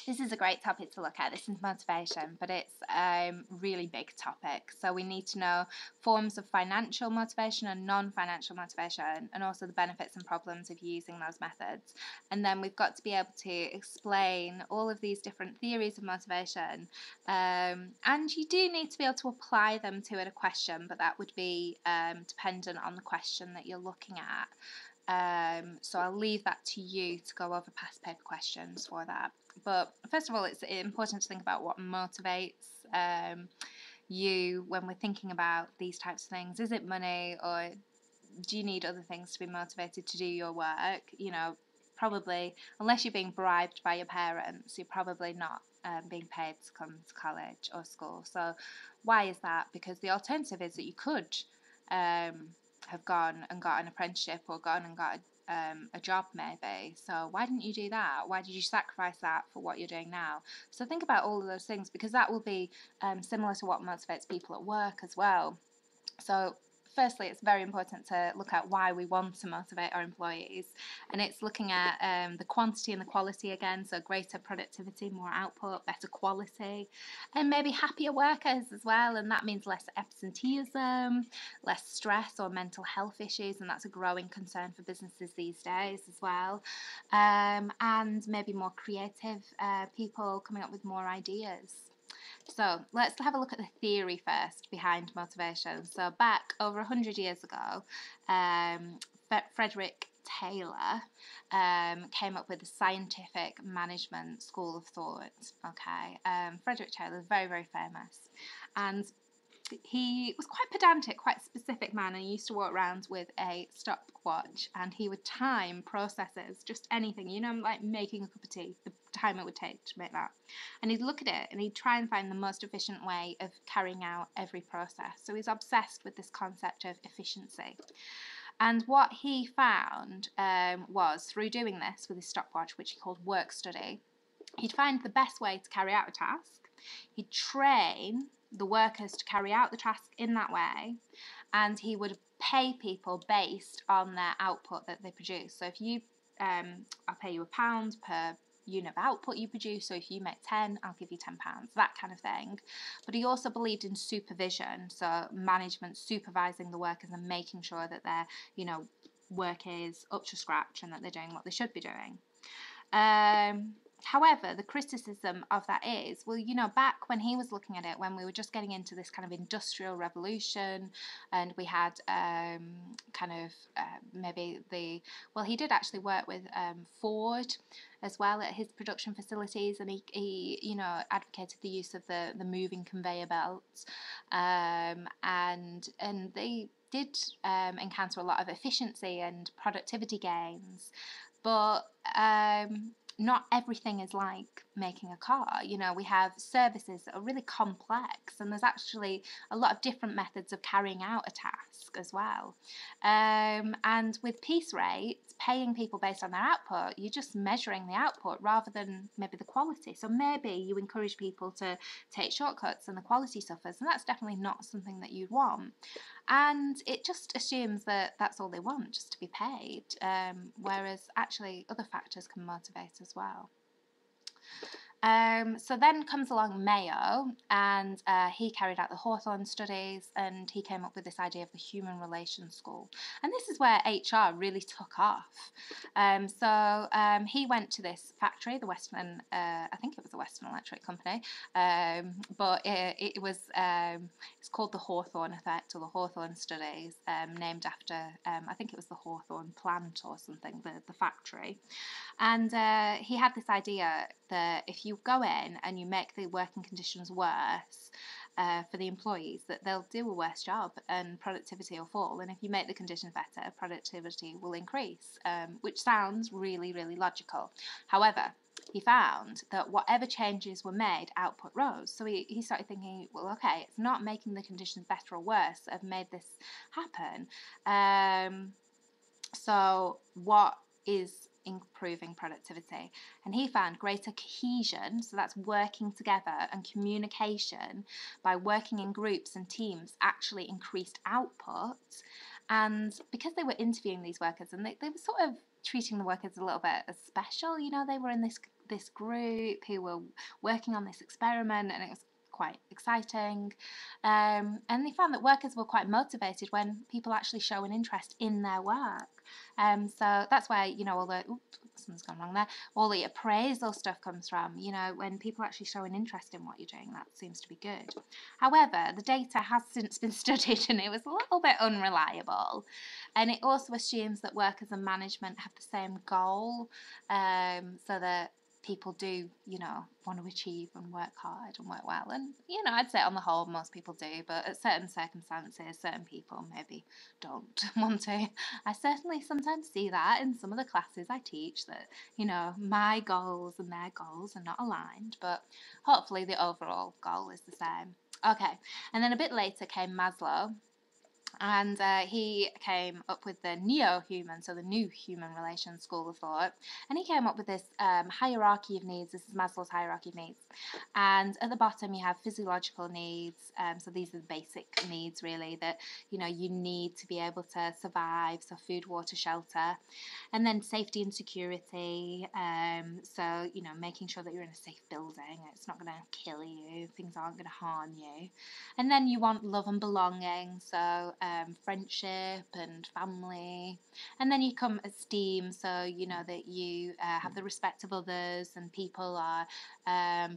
This is a great topic to look at. This is motivation, but it's a really big topic. So we need to know forms of financial motivation and non-financial motivation, and also the benefits and problems of using those methods. And then we've got to be able to explain all of these different theories of motivation. And you do need to be able to apply them to a question, but that would be dependent on the question that you're looking at. So I'll leave that to you to go over past paper questions for that. But first of all, it's important to think about what motivates you when we're thinking about these types of things. Is it money, or do you need other things to be motivated to do your work? You know, probably, unless you're being bribed by your parents, you're probably not being paid to come to college or school. So why is that? Because the alternative is that you could have gone and got an apprenticeship or gone and got a job maybe. So why didn't you do that? Why did you sacrifice that for what you're doing now? So think about all of those things, because that will be similar to what motivates people at work as well. So firstly, it's very important to look at why we want to motivate our employees, and it's looking at the quantity and the quality again. So greater productivity, more output, better quality, and maybe happier workers as well. And that means less absenteeism, less stress or mental health issues, and that's a growing concern for businesses these days as well. And maybe more creative people coming up with more ideas. So let's have a look at the theory first behind motivation. So back over 100 years ago, Frederick Taylor came up with the scientific management school of thought. Okay, Frederick Taylor is very, very famous, and he was quite pedantic, quite specific man, and he used to walk around with a stopwatch, and he would time processes, just anything, you know, like making a cup of tea, the time it would take to make that. And he'd look at it and he'd try and find the most efficient way of carrying out every process. So he's obsessed with this concept of efficiency. And what he found was, through doing this with his stopwatch, which he called work study, he'd find the best way to carry out a task. He'd train the workers to carry out the task in that way, and he would pay people based on their output that they produce. So if you, I'll pay you £1 per unit of output you produce, so if you make 10, I'll give you £10, that kind of thing. But he also believed in supervision, so management supervising the workers and making sure that their, you know, work is up to scratch and that they're doing what they should be doing. However, the criticism of that is, well, you know, back when he was looking at it, when we were just getting into this kind of industrial revolution, and we had he did actually work with Ford as well at his production facilities, and he you know, advocated the use of the moving conveyor belts, and they did encounter a lot of efficiency and productivity gains, but not everything is like making a car. You know, we have services that are really complex, and there's actually a lot of different methods of carrying out a task as well. And with piece rates, paying people based on their output, you're just measuring the output rather than maybe the quality. So maybe you encourage people to take shortcuts and the quality suffers, and that's definitely not something that you'd want. And it just assumes that that's all they want, just to be paid, whereas actually other factors can motivate as well. So then comes along Mayo, and he carried out the Hawthorne studies, and he came up with this idea of the human relations school. And this is where HR really took off. He went to this factory, the Western, I think it was the Western Electric Company, but it's called the Hawthorne effect, or the Hawthorne studies, named after, I think it was the Hawthorne plant or something, the factory. And he had this idea that if you go in and you make the working conditions worse for the employees, that they'll do a worse job and productivity will fall. And if you make the conditions better, productivity will increase, which sounds really, really logical. However, he found that whatever changes were made, output rose. So he started thinking, well, okay, it's not making the conditions better or worse that have made this happen. So what is improving productivity? And he found greater cohesion, so that's working together, and communication by working in groups and teams actually increased output. And because they were interviewing these workers, and they were sort of treating the workers a little bit as special, you know, they were in this this group who were working on this experiment, and it was quite exciting. And they found that workers were quite motivated when people actually show an interest in their work. So that's where, all the, something's gone wrong there, all the appraisal stuff comes from. When people actually show an interest in what you're doing, that seems to be good. However, the data has since been studied and it was a little bit unreliable. And it also assumes that workers and management have the same goal, so that people do, want to achieve and work hard and work well. And, I'd say on the whole, most people do, but at certain circumstances, certain people maybe don't want to. I certainly sometimes see that in some of the classes I teach, that, my goals and their goals are not aligned, but hopefully the overall goal is the same. Okay, and then a bit later came Maslow. And he came up with the neo-human, so the new human relations school of thought. And he came up with this hierarchy of needs. This is Maslow's hierarchy of needs. And at the bottom you have physiological needs. So these are the basic needs, really, that, you need to be able to survive. So food, water, shelter. And then safety and security. So, making sure that you're in a safe building. It's not going to kill you. Things aren't going to harm you. And then you want love and belonging. So friendship and family. And then you come esteem, so that you have the respect of others and people are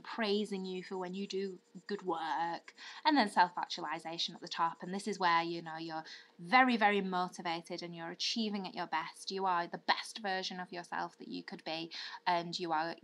praising you for when you do good work. And then self-actualization at the top, and this is where you're very, very motivated and you're achieving at your best. You are the best version of yourself that you could be, and you are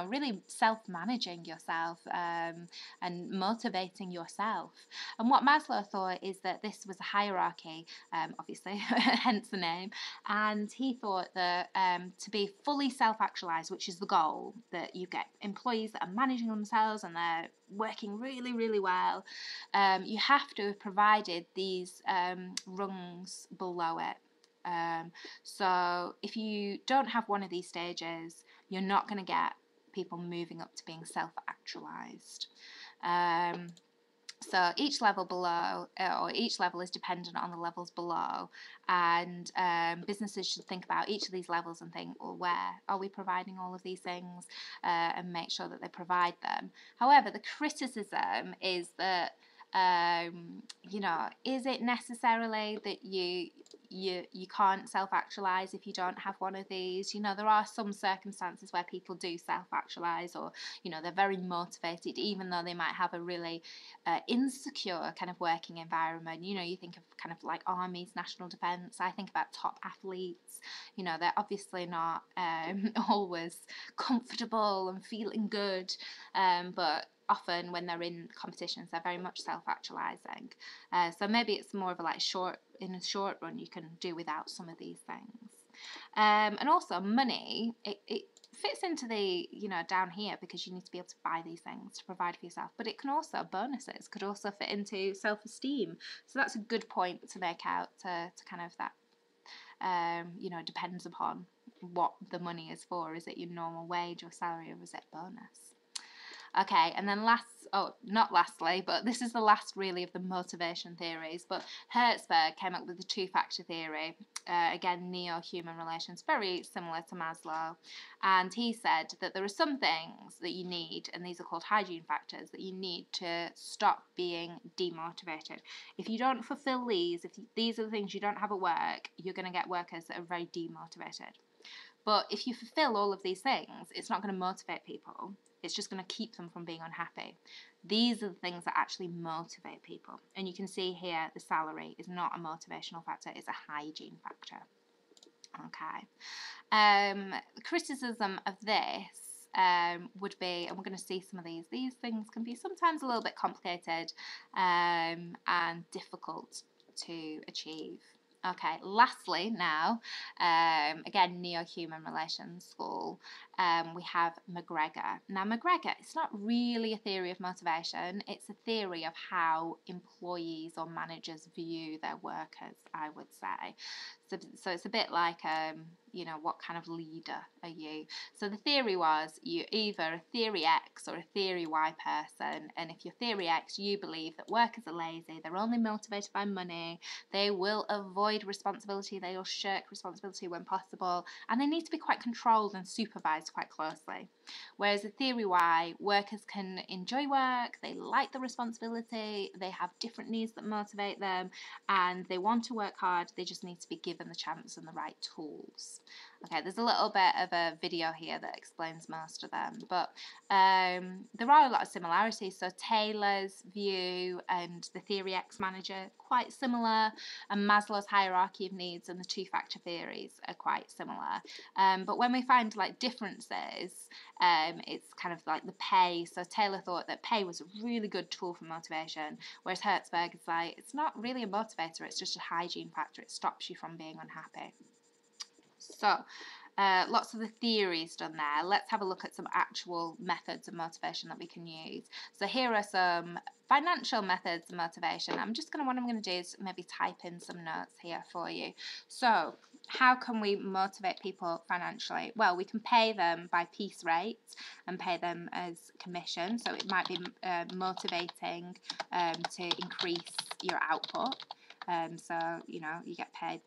really self-managing yourself and motivating yourself. And what Maslow thought is that this was a hierarchy, obviously, hence the name, and he thought that to be fully self-actualized, which is the goal, that you get employees that are managing themselves and they're working really, really well, you have to have provided these rungs below it. So if you don't have one of these stages, you're not going to get people moving up to being self-actualized. So each level below, or each level is dependent on the levels below, and businesses should think about each of these levels and think, well, where are we providing all of these things, and make sure that they provide them. However, the criticism is that, is it necessarily that you can't self-actualize if you don't have one of these? There are some circumstances where people do self-actualize, or they're very motivated even though they might have a really insecure kind of working environment. You think of kind of like armies, national defense. I think about top athletes. They're obviously not always comfortable and feeling good, but often when they're in competitions, they're very much self-actualizing. So maybe it's more of a in a short run, you can do without some of these things. And also money, it fits into the, down here, because you need to be able to buy these things to provide for yourself. But it can also, bonuses could also fit into self-esteem. So that's a good point to make out, to kind of that, depends upon what the money is for. Is it your normal wage or salary, or is it bonus? Okay, and then not lastly, but this is the last really of the motivation theories, but Herzberg came up with the two-factor theory, again, neo-human relations, very similar to Maslow, and he said that there are some things that you need, and these are called hygiene factors, that you need to stop being demotivated. If you don't fulfill these, if these are the things you don't have at work, you're going to get workers that are very demotivated. But if you fulfill all of these things, it's not going to motivate people. It's just going to keep them from being unhappy. These are the things that actually motivate people. And you can see here the salary is not a motivational factor, it's a hygiene factor. Okay. Criticism of this would be, and we're going to see some of these things can be sometimes a little bit complicated and difficult to achieve. Okay, lastly now, again, neo-human relations school, we have McGregor. Now, McGregor, it's not really a theory of motivation, it's a theory of how employees or managers view their workers, I would say. So it's a bit like, what kind of leader are you? So the theory was, you're either a theory X or a theory Y person, and if you're theory X, you believe that workers are lazy, they're only motivated by money, they will avoid responsibility, they will shirk responsibility when possible, and they need to be quite controlled and supervised together quite closely. Whereas the theory why, workers can enjoy work, they like the responsibility, they have different needs that motivate them, and they want to work hard, they just need to be given the chance and the right tools. Okay, there's a little bit of a video here that explains most of them, but there are a lot of similarities. So Taylor's view and the Theory X manager, quite similar, and Maslow's hierarchy of needs and the two-factor theories are quite similar. But when we find like differences, it's kind of like the pay. So Taylor thought that pay was a really good tool for motivation, whereas Herzberg is like, it's not really a motivator, it's just a hygiene factor, it stops you from being unhappy. So, lots of the theories done there. Let's have a look at some actual methods of motivation that we can use. So here are some financial methods of motivation. What I'm going to do is maybe type in some notes here for you. So, how can we motivate people financially? Well, we can pay them by piece rates and pay them as commission. So it might be motivating to increase your output. So, you know, you get paid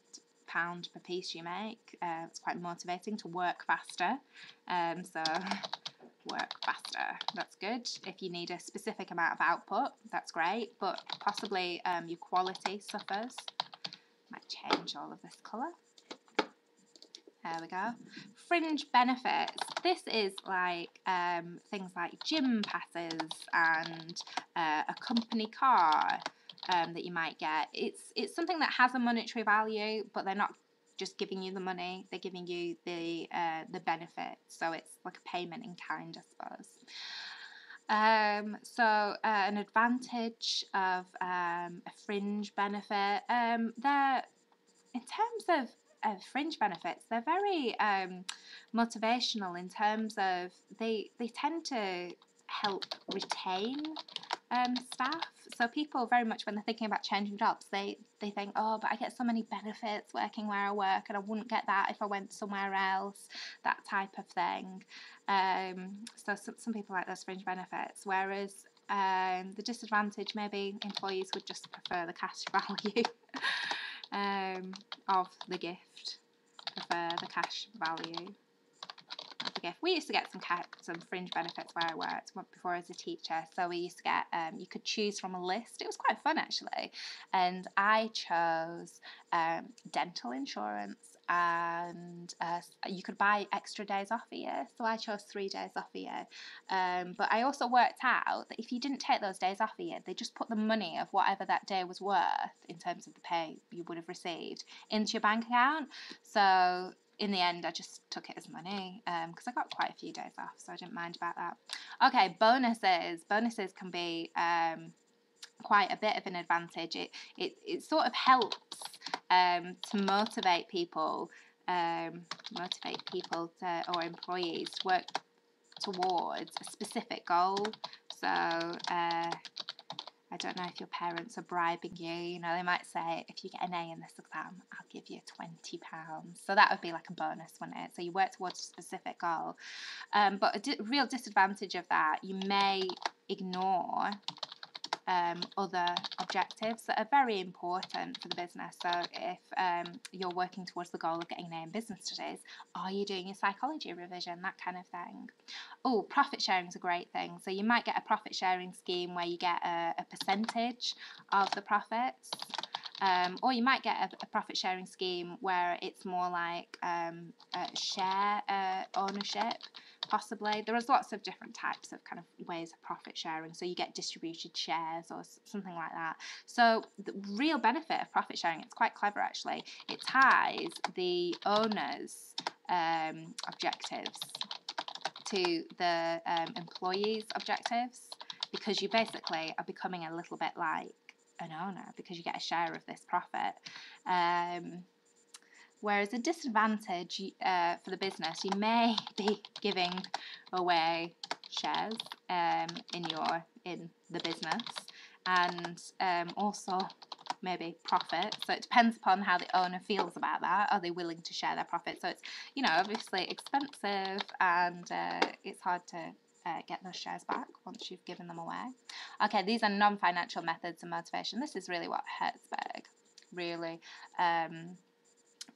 £1 per piece you make. It's quite motivating to work faster. So work faster, that's good. If you need a specific amount of output, that's great, but possibly your quality suffers. Might change all of this colour. There we go. Fringe benefits. This is like things like gym passes and a company car that you might get. It's something that has a monetary value, but they're not just giving you the money, they're giving you the benefit. So it's like a payment in kind, I suppose. So an advantage of a fringe benefit, they're, in terms of fringe benefits, they're very motivational in terms of they tend to help retain staff. So people very much, when they're thinking about changing jobs, they think, oh, but I get so many benefits working where I work and I wouldn't get that if I went somewhere else, that type of thing. So some people like those fringe benefits, whereas the disadvantage, maybe employees would just prefer the cash value of the gift, prefer the cash value. We used to get some fringe benefits where I worked before as a teacher. So we used to get, you could choose from a list. It was quite fun actually. And I chose dental insurance, and you could buy extra days off a year. So I chose 3 days off a year. But I also worked out that if you didn't take those days off a year, they just put the money of whatever that day was worth in terms of the pay you would have received into your bank account. So in the end, I just took it as money because I got quite a few days off, so I didn't mind about that. Okay, bonuses. Bonuses can be quite a bit of an advantage. It sort of helps to motivate people or employees to work towards a specific goal. So I don't know if your parents are bribing you. You know, they might say, if you get an A in this exam, I'll give you £20. So that would be like a bonus, wouldn't it? So you work towards a specific goal. But a real disadvantage of that, you may ignore other objectives that are very important for the business. So if you're working towards the goal of getting an A in business studies, are you doing your psychology revision, that kind of thing? Oh, profit sharing is a great thing. So you might get a profit sharing scheme where you get a percentage of the profits. Or you might get a profit sharing scheme where it's more like share ownership, possibly. There is lots of different types of kind of ways of profit sharing. So you get distributed shares or something like that. So the real benefit of profit sharing, it's quite clever actually. It ties the owner's objectives to the employees' objectives, because you basically are becoming a little bit like an owner because you get a share of this profit. Whereas a disadvantage for the business, you may be giving away shares in the business, and also maybe profit. So it depends upon how the owner feels about that. Are they willing to share their profit? So it's, you know, obviously expensive, and it's hard to get those shares back once you've given them away. Okay, these are non-financial methods of motivation. This is really what Herzberg really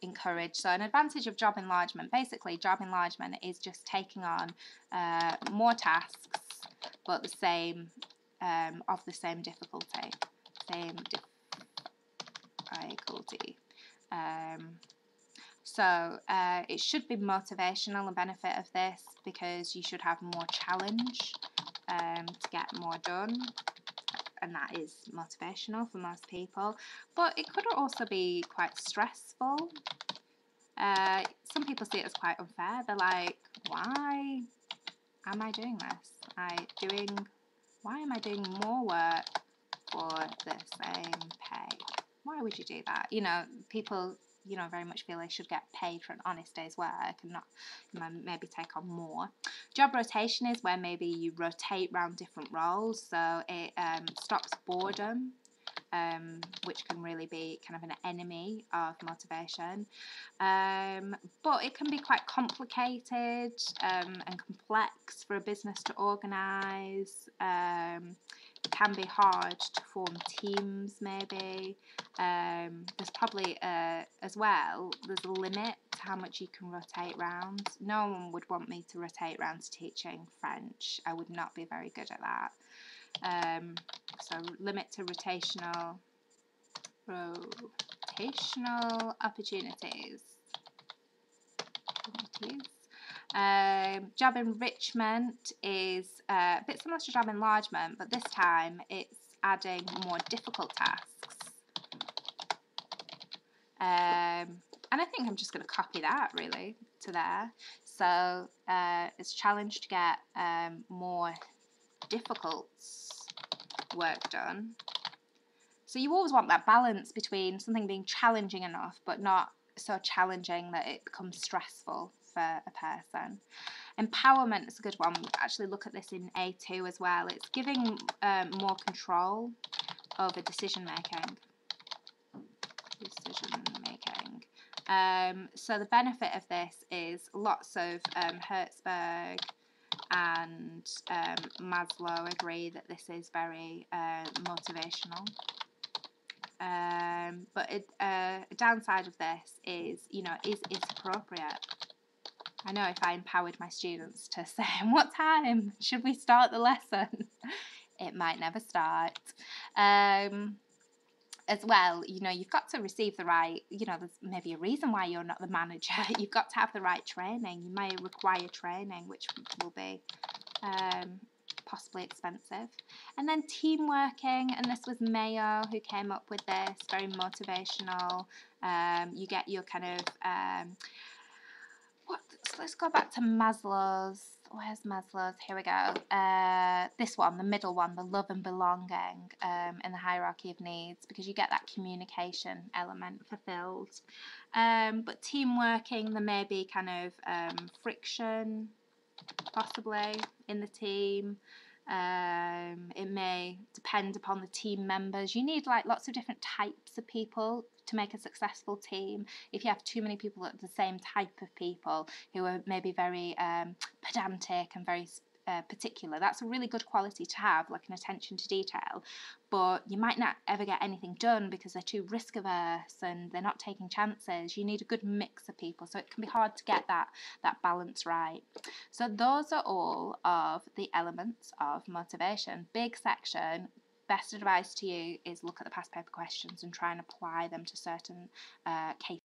encourage. So an advantage of job enlargement, basically job enlargement is just taking on more tasks, but the same, of the same difficulty, difficulty. So it should be motivational, the benefit of this, because you should have more challenge to get more done, and that is motivational for most people. But it could also be quite stressful. Some people see it as quite unfair. They're like, why am I doing this? Why am I doing more work for the same pay? Why would you do that? You know, people, you know, very much feel they should get paid for an honest day's work and not, you know, maybe take on more. Job rotation is where maybe you rotate around different roles, so it stops boredom, which can really be kind of an enemy of motivation. But it can be quite complicated and complex for a business to organise. It can be hard to form teams, maybe. There's probably, as well, there's a limit to how much you can rotate around. No one would want me to rotate around to teaching French. I would not be very good at that. So limit to rotational opportunities. Job enrichment is a bit similar to job enlargement, but this time it's adding more difficult tasks. And I think I'm just going to copy that really to there. So it's a challenge to get more difficult work done. So you always want that balance between something being challenging enough but not so challenging that it becomes stressful for a person. Empowerment is a good one. We actually look at this in A2 as well. It's giving more control over decision making. So the benefit of this is lots of Herzberg and Maslow agree that this is very motivational. But a downside of this is, you know, is appropriate. I know if I empowered my students to say, what time should we start the lesson? It might never start. As well, you know, you've got to receive the right, you know, there's maybe a reason why you're not the manager. You've got to have the right training. You may require training, which will be possibly expensive. And then team working, and this was Mayo who came up with this, very motivational. You get your kind of, so let's go back to Maslow's. Where's Maslow's? Here we go. This one, the middle one, the love and belonging in the hierarchy of needs, because you get that communication element fulfilled. But team working, there may be kind of friction, possibly, in the team. It may depend upon the team members. You need like lots of different types of people to make a successful team. If you have too many people that are the same type of people who are maybe very pedantic and very particular, that's a really good quality to have, like an attention to detail, but you might not ever get anything done because they're too risk averse and they're not taking chances. You need a good mix of people, so it can be hard to get that balance right. So those are all of the elements of motivation. Big section. Best advice to you is look at the past paper questions and try and apply them to certain cases.